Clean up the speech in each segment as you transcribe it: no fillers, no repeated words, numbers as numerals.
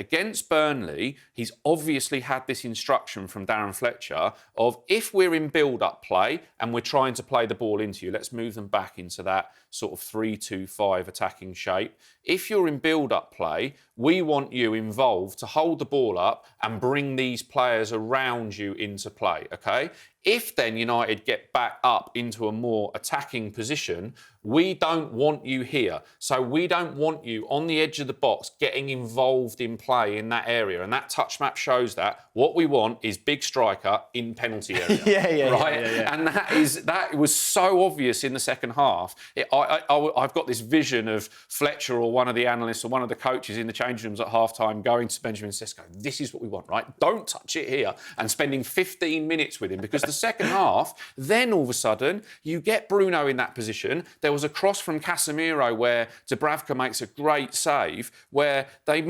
Against Burnley, he's obviously had this instruction from Darren Fletcher of if we're in build-up play and we're trying to play the ball into you, let's move them back into that sort of 3-2-5 attacking shape. If you're in build-up play, we want you involved to hold the ball up and bring these players around you into play, OK? If then United get back up into a more attacking position, we don't want you here. So we don't want you on the edge of the box getting involved in play in that area. And that touch map shows that. What we want is big striker in penalty area. Right? And that was so obvious in the second half. I've got this vision of Fletcher or one of the analysts or one of the coaches in the changing rooms at half-time going to Benjamin Sesko, this is what we want, right? Don't touch it here. And spending 15 minutes with him, because the second half, then all of a sudden, you get Bruno in that position. There was a cross from Casemiro where Dubravka makes a great save, where they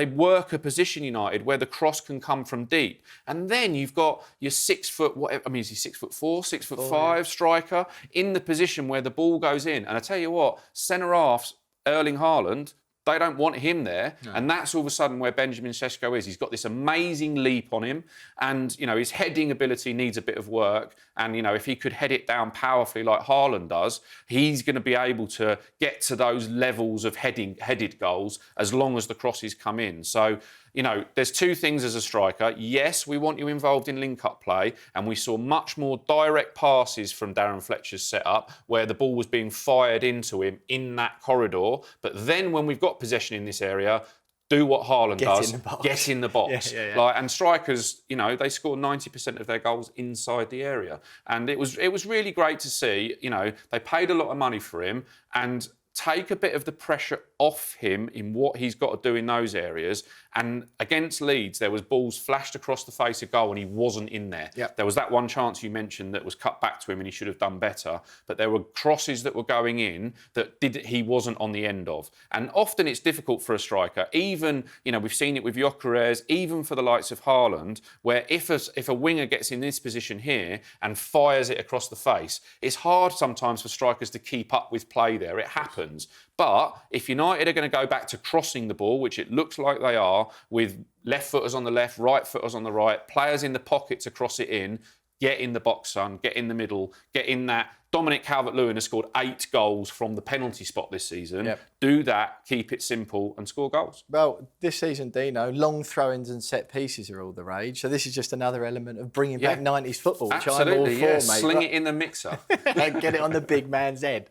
work a position, United, where the cross can come from deep. And then you've got your 6 foot, whatever, I mean, is he 6'4", 6'5" striker in the position where the ball goes in. And I tell you what, centre halves, Erling Haaland, they don't want him there. No. And that's all of a sudden where Benjamin Sesko is. He's got this amazing leap on him. And, you know, his heading ability needs a bit of work. And, you know, if he could head it down powerfully like Haaland does, he's going to be able to get to those levels of headed goals as long as the crosses come in. So, you know, there's two things as a striker. Yes, we want you involved in link-up play, and we saw much more direct passes from Darren Fletcher's setup where the ball was being fired into him in that corridor. But then when we've got possession in this area, do what Haaland does, get in the box. And strikers, you know, they score 90% of their goals inside the area. And it was really great to see, you know, they paid a lot of money for him and take a bit of the pressure off him in what he's got to do in those areas. And against Leeds, there was balls flashed across the face of goal and he wasn't in there. Yep. There was that one chance you mentioned that was cut back to him and he should have done better. But there were crosses that were going in that he wasn't on the end of. And often it's difficult for a striker, even, you know, we've seen it with Gyökeres, even for the likes of Haaland, where if a winger gets in this position here and fires it across the face, it's hard sometimes for strikers to keep up with play there. It happens. But if United are going to go back to crossing the ball, which it looks like they are, with left footers on the left, right footers on the right, players in the pocket to cross it in, get in the box, son, get in the middle, get in that. Dominic Calvert-Lewin has scored 8 goals from the penalty spot this season. Yep. Do that, keep it simple and score goals. Well, this season, Dino, long throw-ins and set pieces are all the rage. So this is just another element of bringing back 90s football, which I'm all for, mate. Sling it in the mixer. Get it on the big man's head.